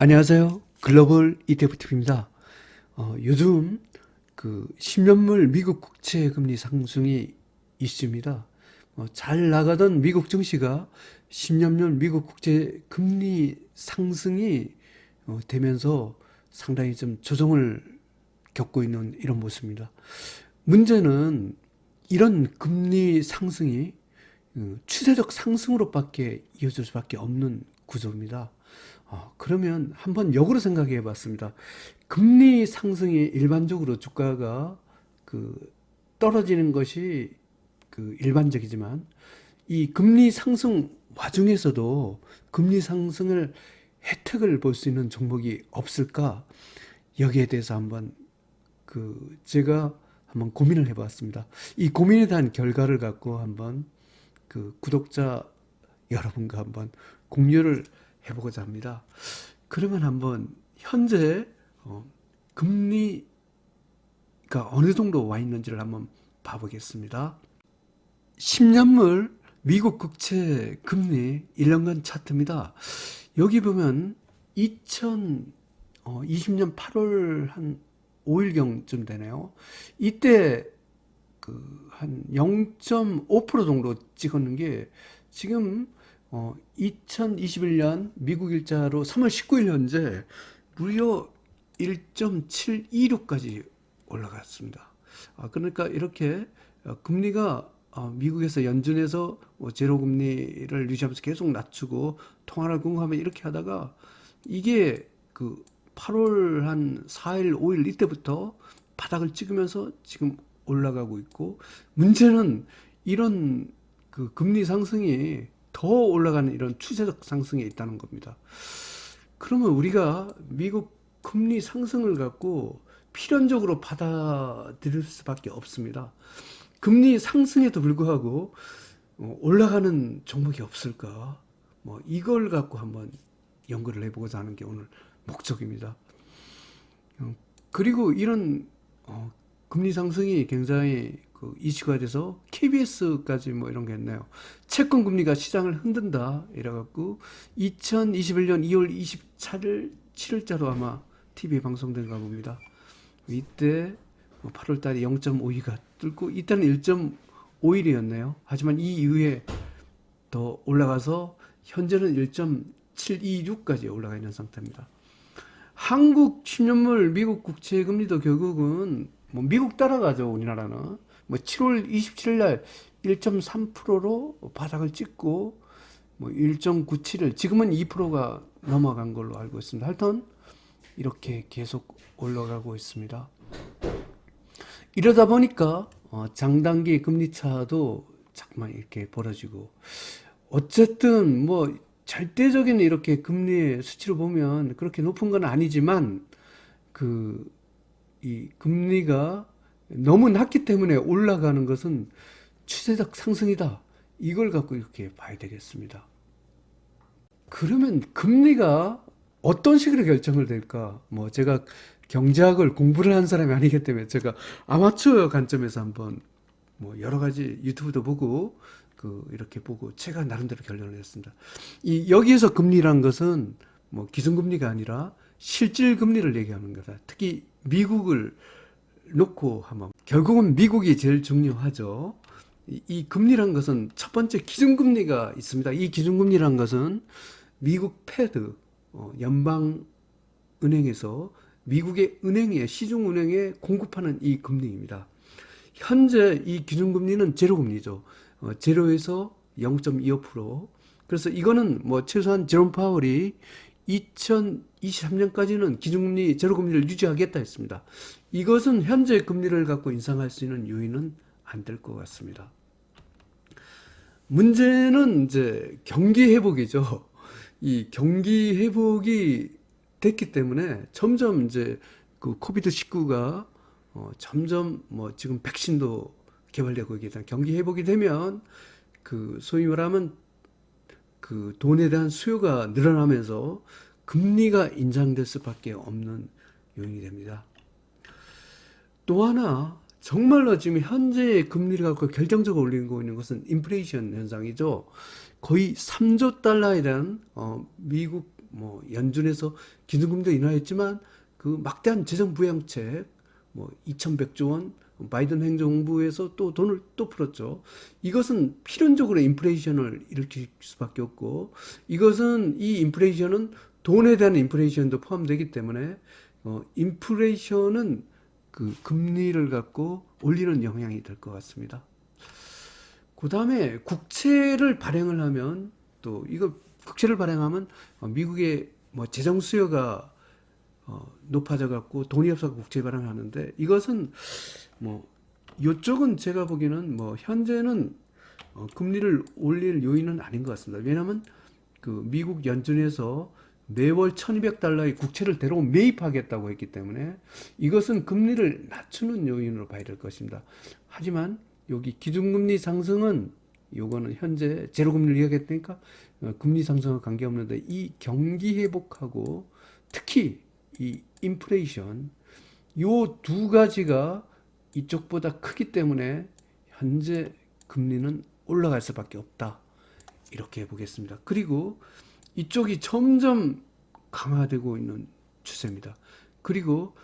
안녕하세요. 글로벌 ETFTV입니다. 요즘 10년물 미국 국채 금리 상승이 이슈입니다. 잘 나가던 미국 증시가 10년물 미국 국채 금리 상승이 되면서 상당히 좀 조정을 겪고 있는 이런 모습입니다. 문제는 이런 금리 상승이 추세적 상승으로밖에 이어질 수밖에 없는 구조입니다. 그러면 한번 역으로 생각해 봤습니다. 금리 상승이 일반적으로 주가가 떨어지는 것이 일반적이지만 이 금리 상승 와중에서도 금리 상승을 혜택을 볼 수 있는 종목이 없을까? 여기에 대해서 한번 제가 한번 고민을 해봤습니다. 이 고민에 대한 결과를 갖고 한번 구독자 여러분과 한번 공유를 해보고자 합니다. 그러면 한번 현재 금리가 어느 정도 와 있는지를 한번 봐보겠습니다. 10년물 미국 국채 금리 1년간 차트입니다. 여기 보면 2020년 8월 한 5일경쯤 되네요. 이때 한 0.5% 정도 찍었는 게 지금 2021년 미국 일자로 3월 19일 현재 무려 1.726까지 올라갔습니다. 그러니까 이렇게 금리가 미국에서 연준에서 제로 금리를 유지하면서 계속 낮추고 통화를 공급하면 이렇게 하다가 이게 8월 한 4일, 5일 이때부터 바닥을 찍으면서 지금 올라가고 있고, 문제는 이런 금리 상승이 더 올라가는 이런 추세적 상승에 있다는 겁니다. 그러면 우리가 미국 금리 상승을 갖고 필연적으로 받아들일 수밖에 없습니다. 금리 상승에도 불구하고 올라가는 종목이 없을까? 이걸 갖고 한번 연구를 해보고자 하는 게 오늘 목적입니다. 그리고 이런 금리 상승이 굉장히 이슈가 돼서 KBS까지 이런 게 있네요. 채권 금리가 시장을 흔든다 이래갖고 2021년 2월 24일 7일자로 아마 TV에 방송된가 봅니다. 이때 8월 달에 0.52가 뚫고 이때는 1.51이었네요. 하지만 이 이후에 더 올라가서 현재는 1.726까지 올라가 있는 상태입니다. 한국 10년물 미국 국채 금리도 결국은 미국 따라가죠. 우리나라는 7월 27일 날 1.3%로 바닥을 찍고 1.97을 지금은 2%가 넘어간 걸로 알고 있습니다. 하여튼 이렇게 계속 올라가고 있습니다. 이러다 보니까 장단기 금리 차도 자꾸만 이렇게 벌어지고, 어쨌든 절대적인 이렇게 금리의 수치로 보면 그렇게 높은 건 아니지만 이 금리가 너무 낮기 때문에 올라가는 것은 추세적 상승이다. 이걸 갖고 이렇게 봐야 되겠습니다. 그러면 금리가 어떤 식으로 결정을 될까? 제가 경제학을 공부를 한 사람이 아니기 때문에 제가 아마추어 관점에서 한번 여러 가지 유튜브도 보고 이렇게 보고 제가 나름대로 결론을 냈습니다. 여기에서 금리란 것은 기준금리가 아니라 실질 금리를 얘기하는 거다. 특히 미국을 놓고 하면 결국은 미국이 제일 중요하죠. 이 금리란 것은 첫 번째 기준금리가 있습니다. 이 기준금리란 것은 미국 패드 연방은행에서 미국의 은행에 시중은행에 공급하는 이 금리입니다. 현재 이 기준금리는 제로금리죠. 제로에서 0.25%. 그래서 이거는 최소한 제롬 파월이 2023년까지는 기준금리 제로금리를 유지하겠다 했습니다. 이것은 현재 금리를 갖고 인상할 수 있는 요인은 안 될 것 같습니다. 문제는 이제 경기 회복이죠. 이 경기 회복이 됐기 때문에 점점 이제 코비드 19가 점점 지금 백신도 개발되고 있기 때문에 경기 회복이 되면 소위 말하면 돈에 대한 수요가 늘어나면서 금리가 인상될 수밖에 없는 요인이 됩니다. 또 하나 정말로 지금 현재의 금리를 갖고 결정적으로 올리고 있는 것은 인플레이션 현상이죠. 거의 3조 달러에 대한 미국 뭐 연준에서 기준금리도 인하했지만 그 막대한 재정 부양책 뭐 2,100조 원 바이든 행정부에서 또 돈을 또 풀었죠. 이것은 필연적으로 인플레이션을 일으킬 수밖에 없고 이것은 이 인플레이션은 돈에 대한 인플레이션도 포함되기 때문에 인플레이션은 그 금리를 갖고 올리는 영향이 될 것 같습니다. 그 다음에 국채를 발행을 하면 또 이거 국채를 발행하면 미국의 뭐 재정 수요가 높아져 갖고 돈이 없어서 국채 발행하는데 이것은 뭐 이쪽은 제가 보기에는 뭐 현재는 금리를 올릴 요인은 아닌 것 같습니다. 왜냐하면 그 미국 연준에서 매월 1,200달러의 국채를 대놓고 매입하겠다고 했기 때문에 이것은 금리를 낮추는 요인으로 봐야 될 것입니다. 하지만 여기 기준금리 상승은 요거는 현재 제로금리를 이야기했으니까 금리 상승과 관계없는데 이 경기 회복하고 특히 이 인플레이션 요 두 가지가 이쪽보다 크기 때문에 현재 금리는 올라갈 수밖에 없다. 이렇게 보겠습니다. 그리고 이쪽이 점점 강화되고 있는 추세입니다. 그리고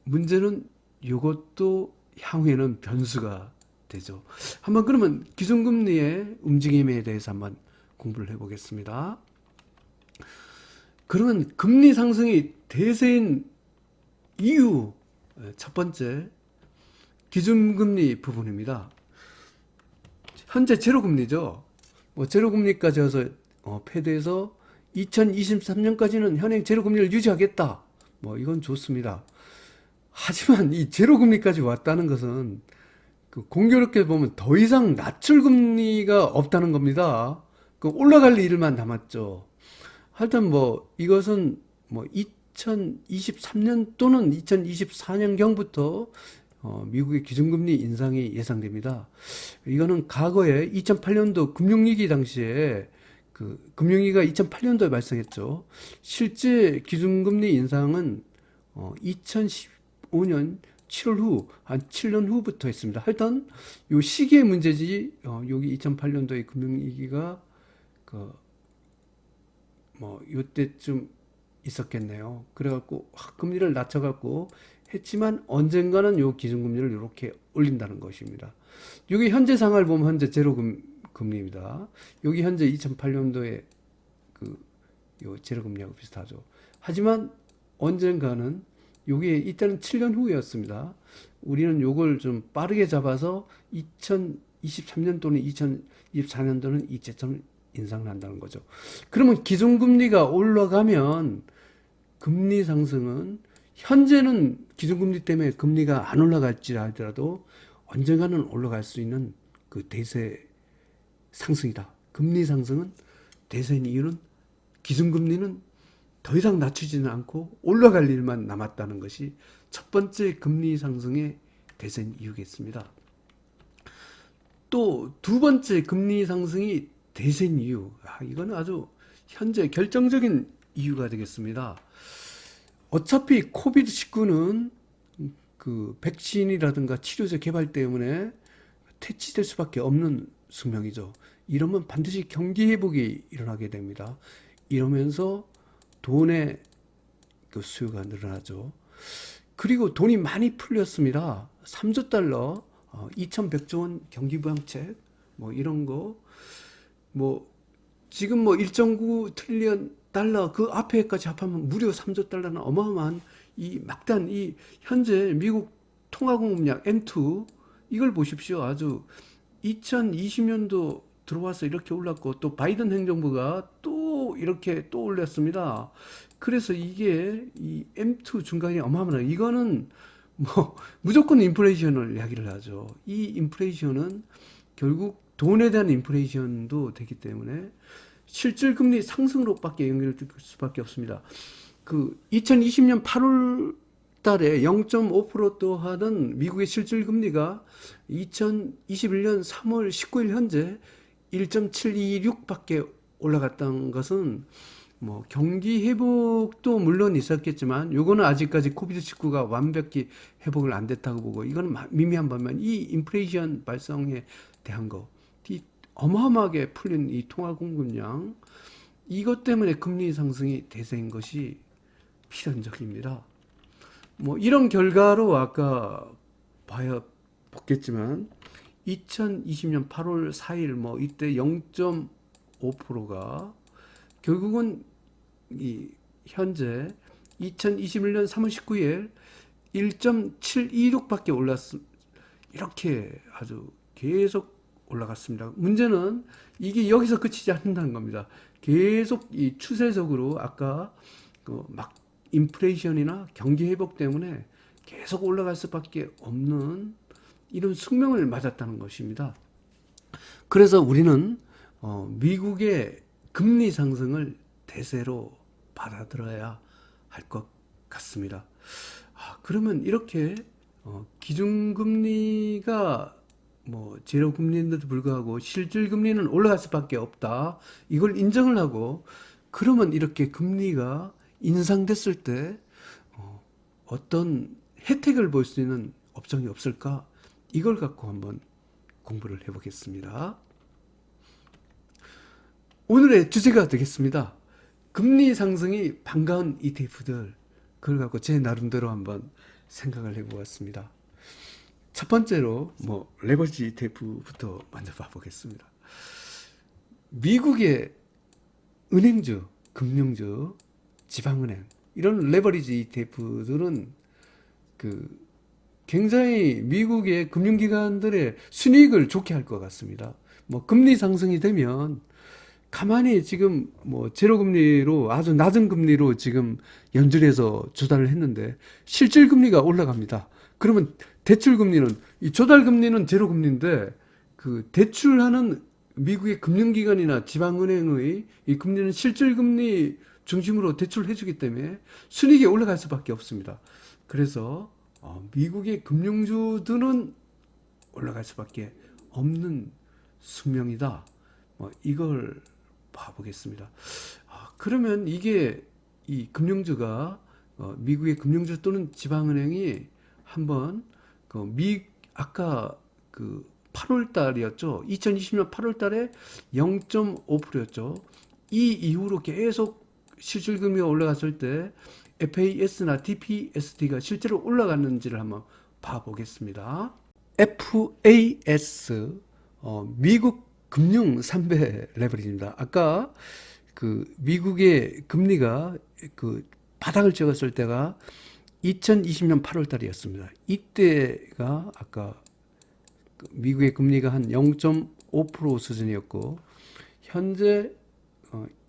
문제는 이것도 향후에는 변수가 되죠. 한번 그러면 기준금리의 움직임에 대해서 한번 공부를 해보겠습니다. 그러면 금리 상승이 대세인 이유 첫 번째 기준금리 부분입니다. 현재 제로금리죠. 뭐 제로금리까지 해서 패드에서 2023년까지는 현행 제로금리를 유지하겠다. 뭐 이건 좋습니다. 하지만 이 제로금리까지 왔다는 것은 그 공교롭게 보면 더 이상 낮출 금리가 없다는 겁니다. 그 올라갈 일만 남았죠. 하여튼 뭐 이것은 뭐 2023년 또는 2024년경부터 미국의 기준금리 인상이 예상됩니다. 이거는 과거에 2008년도 금융위기 당시에 그 금융위기가 2008년도에 발생했죠. 실제 기준금리 인상은 2015년 7월 후, 한 7년 후부터 했습니다. 하여튼 요 시기의 문제지 여기 2008년도의 금융위기가 뭐 요때쯤 있었겠네요. 그래갖고 금리를 낮춰갖고 했지만 언젠가는 요 기준금리를 이렇게 올린다는 것입니다. 여기 현재 상황을 보면 현재 제로 금리입니다. 여기 현재 2008년도에 요 제로 금리하고 비슷하죠. 하지만 언젠가는 요게 이때는 7년 후였습니다. 우리는 요걸 좀 빠르게 잡아서 2023년 또는 2024년도는 이때쯤 인상을 한다는 거죠. 그러면 기준금리가 올라가면 금리 상승은 현재는 기준금리 때문에 금리가 안 올라갈지 하더라도 언젠가는 올라갈 수 있는 그 대세 상승이다. 금리 상승은 대세인 이유는 기준금리는 더 이상 낮추지는 않고 올라갈 일만 남았다는 것이 첫 번째 금리 상승의 대세인 이유겠습니다. 또 두 번째 금리 상승이 대세인 이유. 이거는 아주 현재 결정적인 이유가 되겠습니다. 어차피 코비드19는 그 백신이라든가 치료제 개발 때문에 퇴치될 수밖에 없는 숙명이죠. 이러면 반드시 경기 회복이 일어나게 됩니다. 이러면서 돈의 그 수요가 늘어나죠. 그리고 돈이 많이 풀렸습니다. 3조 달러, 2,100조 원 경기 부양책, 뭐 이런 거, 뭐 지금 뭐 1.9 트릴리언 달러 그 앞에까지 합하면 무려 3조 달러는 어마어마한 이 막대한 이 현재 미국 통화공급량 M2 이걸 보십시오. 아주 2020년도 들어와서 이렇게 올랐고 또 바이든 행정부가 또 이렇게 또 올렸습니다. 그래서 이게 이 M2 중간이 어마어마한 이거는 뭐 무조건 인플레이션을 이야기를 하죠. 이 인플레이션은 결국 돈에 대한 인플레이션도 되기 때문에 실질 금리 상승으로밖에 연결될 수밖에 없습니다. 그 2020년 8월 달에 0.5% 하던 미국의 실질 금리가 2021년 3월 19일 현재 1.726밖에 올라갔던 것은 뭐 경기 회복도 물론 있었겠지만 요거는 아직까지 코비드19가 완벽히 회복을 안 됐다고 보고 이거는 미미한 반면 이 인플레이션 발생에 대한 거 이 어마어마하게 풀린 이 통화 공급량 이것 때문에 금리 상승이 대세인 것이 필연적입니다. 뭐 이런 결과로 아까 보겠지만 2020년 8월 4일 뭐 이때 0.5%가 결국은 이 현재 2021년 3월 19일 1.726밖에 이렇게 아주 계속 올라갔습니다. 문제는 이게 여기서 그치지 않는다는 겁니다. 계속 이 추세적으로 아까 막 인플레이션이나 경기 회복 때문에 계속 올라갈 수밖에 없는 이런 숙명을 맞았다는 것입니다. 그래서 우리는 미국의 금리 상승을 대세로 받아들여야 할 것 같습니다. 그러면 이렇게 기준금리가 뭐 제로금리인데도 불구하고 실질금리는 올라갈 수밖에 없다. 이걸 인정을 하고 그러면 이렇게 금리가 인상됐을 때 어떤 혜택을 볼 수 있는 업종이 없을까? 이걸 갖고 한번 공부를 해보겠습니다. 오늘의 주제가 되겠습니다. 금리 상승이 반가운 ETF들, 그걸 갖고 제 나름대로 한번 생각을 해보았습니다. 첫 번째로 뭐 레버리지 ETF부터 먼저 봐보겠습니다. 미국의 은행주, 금융주, 지방은행 이런 레버리지 ETF들은 굉장히 미국의 금융기관들의 순이익을 좋게 할 것 같습니다. 뭐 금리 상승이 되면 가만히 지금 뭐 제로금리로 아주 낮은 금리로 지금 연준에서 조달을 했는데 실질 금리가 올라갑니다. 그러면 대출 금리는 이 조달 금리는 제로금리인데 그 대출하는 미국의 금융기관이나 지방은행의 이 금리는 실질 금리 중심으로 대출을 해주기 때문에 순이익이 올라갈 수밖에 없습니다. 그래서 미국의 금융주들은 올라갈 수밖에 없는 숙명이다. 이걸 봐보겠습니다. 그러면 이게 이 금융주가 미국의 금융주 또는 지방은행이 한번 아까 8월 달이었죠. 2020년 8월 달에 0.5%였죠. 이 이후로 계속 실질금리가 올라갔을 때 FAS나 DPSD가 실제로 올라갔는지를 한번 봐보겠습니다. FAS, 미국 금융 3배 레버리지입니다. 아까 미국의 금리가 바닥을 찍었을 때가 2020년 8월 달이었습니다. 이때가 아까 미국의 금리가 한 0.5% 수준이었고 현재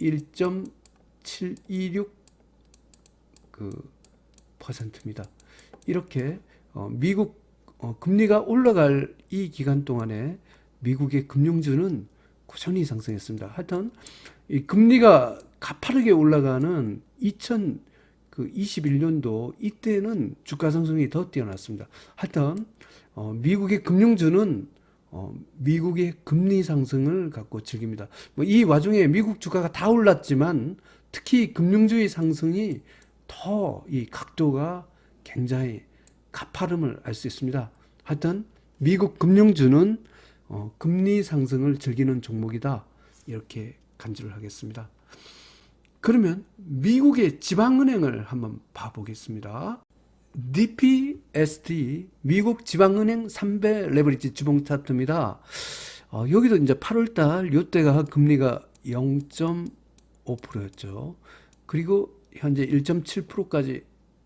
1.726 %입니다. 이렇게 미국 금리가 올라갈 이 기간 동안에 미국의 금융주는 꾸준히 상승했습니다. 하여튼 이 금리가 가파르게 올라가는 2021년도 이때는 주가 상승이 더 뛰어났습니다. 하여튼 미국의 금융주는 미국의 금리 상승을 갖고 즐깁니다. 이 와중에 미국 주가가 다 올랐지만 특히 금융주의 상승이 더 이 각도가 굉장히 가파름을 알 수 있습니다. 하여튼 미국 금융주는 금리 상승을 즐기는 종목이다. 이렇게 간주를 하겠습니다. 그러면 미국의 지방은행을 한번 봐보겠습니다. DPSD 미국 지방은행 3배 레버리지 주봉 차트입니다. 여기도 이제 8월달 요때가 금리가 0.5%였죠. 그리고 현재 1.7%까지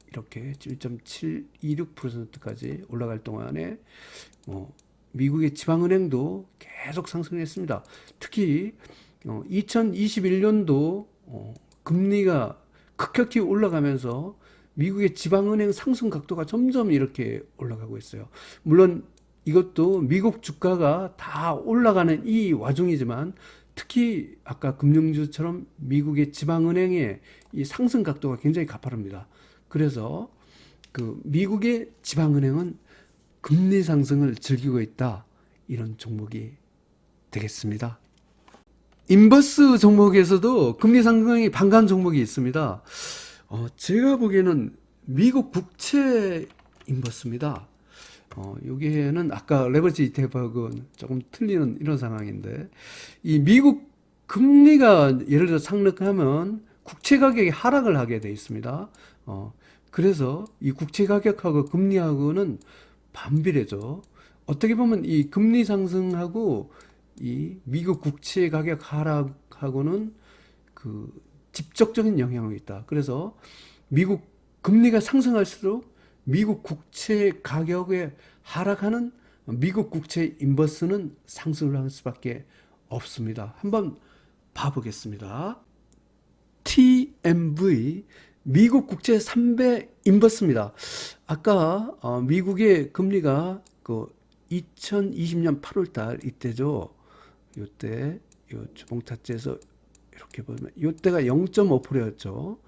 이렇게 1.726%까지 올라갈 동안에 미국의 지방은행도 계속 상승했습니다. 특히 2021년도 금리가 급격히 올라가면서 미국의 지방은행 상승 각도가 점점 이렇게 올라가고 있어요. 물론 이것도 미국 주가가 다 올라가는 이 와중이지만 특히 아까 금융주처럼 미국의 지방은행의 이 상승 각도가 굉장히 가파릅니다. 그래서 미국의 지방은행은 금리 상승을 즐기고 있다. 이런 종목이 되겠습니다. 인버스 종목에서도 금리 상승이 반가운 종목이 있습니다. 제가 보기에는 미국 국채 인버스입니다. 여기에는 아까 레버리지 ETF하고는 조금 틀리는 이런 상황인데 이 미국 금리가 예를 들어 상승하면 국채 가격이 하락을 하게 돼 있습니다. 그래서 이 국채 가격하고 금리하고는 반비례죠. 어떻게 보면 이 금리 상승하고 이 미국 국채 가격 하락하고는 그 직접적인 영향이 있다. 그래서 미국 금리가 상승할수록 미국 국채 가격에 하락하는 미국 국채 인버스는 상승을 할 수밖에 없습니다. 한번 봐보겠습니다. TMV 미국 국채 3배 인버스입니다. 아까 미국의 금리가 그 2020년 8월 달 이때죠. 이때 요 주봉 차트에서 이렇게 보면 이때가 0.5%였죠.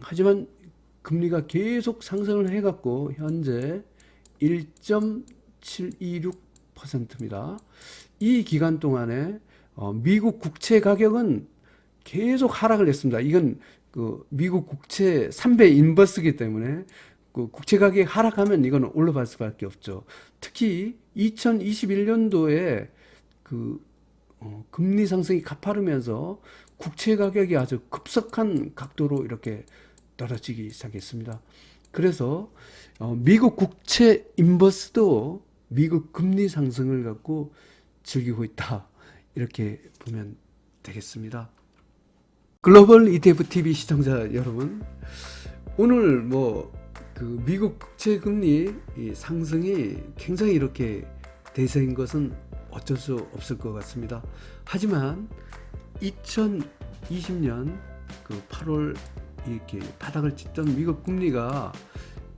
하지만 금리가 계속 상승을 해갖고 현재 1.726%입니다. 이 기간 동안에 미국 국채 가격은 계속 하락을 했습니다. 이건 그 미국 국채 3배 인버스이기 때문에 그 국채 가격이 하락하면 이건 올라갈 수밖에 없죠. 특히 2021년도에 그 금리 상승이 가파르면서 국채 가격이 아주 급속한 각도로 이렇게 떨어지기 시작했습니다. 그래서 미국 국채 인버스도 미국 금리 상승을 갖고 즐기고 있다. 이렇게 보면 되겠습니다. 글로벌 ETF TV 시청자 여러분, 오늘 그 미국 국채 금리 상승이 굉장히 이렇게 대세인 것은 어쩔 수 없을 것 같습니다. 하지만 2020년 그 8월 이렇게 바닥을 찍던 미국 금리가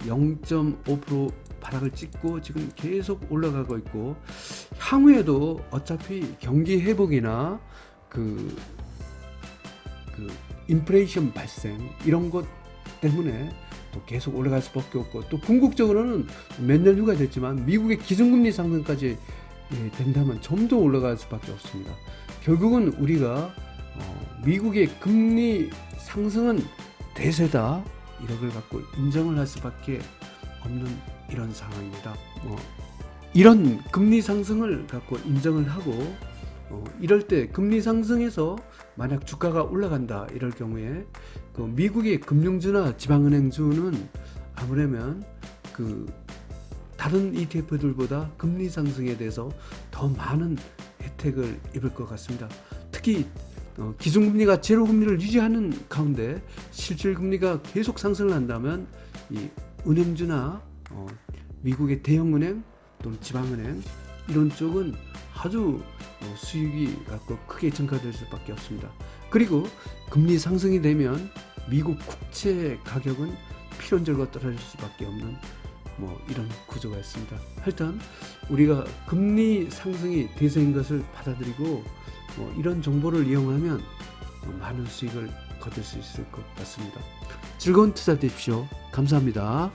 0.5% 바닥을 찍고 지금 계속 올라가고 있고, 향후에도 어차피 경기 회복이나 그 인플레이션 발생 이런 것 때문에 또 계속 올라갈 수밖에 없고, 또 궁극적으로는 몇 년 후가 됐지만 미국의 기준금리 상승까지 된다면 좀 더 올라갈 수밖에 없습니다. 결국은 우리가 미국의 금리 상승은 대세다, 이런 걸 갖고 인정을 할 수밖에 없는 이런 상황입니다. 이런 금리 상승을 갖고 인정을 하고 이럴 때 금리 상승해서 만약 주가가 올라간다 이럴 경우에 그 미국의 금융주나 지방은행주는 아무래면 그 다른 ETF들보다 금리 상승에 대해서 더 많은 혜택을 입을 것 같습니다. 특히 기준금리가 제로금리를 유지하는 가운데 실질금리가 계속 상승을 한다면 이 은행주나 미국의 대형은행 또는 지방은행 이런 쪽은 아주 수익이 갖고 크게 증가될 수밖에 없습니다. 그리고 금리 상승이 되면 미국 국채 가격은 필연적으로 떨어질 수밖에 없는 이런 구조가 있습니다. 하여튼 우리가 금리 상승이 대세인 것을 받아들이고 이런 정보를 이용하면 많은 수익을 거둘 수 있을 것 같습니다. 즐거운 투자 되십시오. 감사합니다.